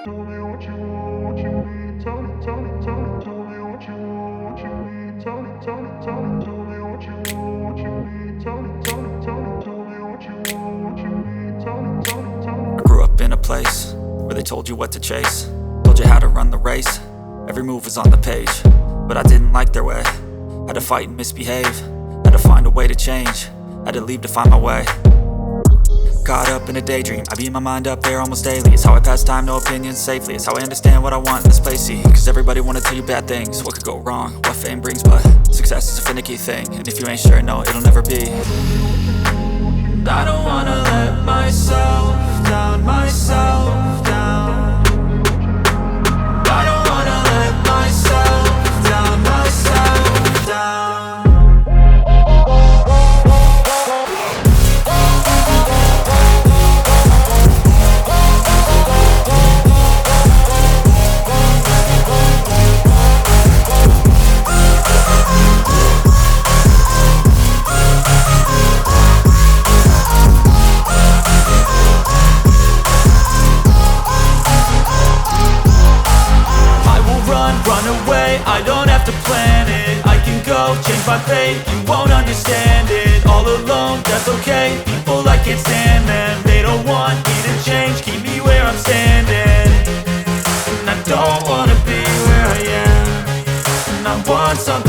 Tell me what you want, what you need. Tell me, tell me, tell me. Tell me what you want, what you need. Tell me, tell me, tell me. Tell me what you want, what you need. Tell me, tell me, tell me. Tell me what you want, what you need. Tell me, tell me, tell me. I grew up in a place where they told you what to chase, told you how to run the race. Every move was on the page, but I didn't like their way. Had to fight and misbehave, had to find a way to change, had to leave to find my way. Caught up in a daydream, I beat my mind up there almost daily. It's how I pass time, no opinions safely. It's how I understand what I want in this place, see. Cause everybody wanna tell you bad things, what could go wrong, what fame brings. But success is a finicky thing, and if you ain't sure, no, it'll never be. I don't wanna let myself down, myself down. I don't wanna let myself down, myself down. I don't have to plan it, I can go change my fate. You won't understand it, all alone, that's okay. People I can't stand them, they don't want me to change. Keep me where I'm standing, and I don't wanna be where I am. And I want something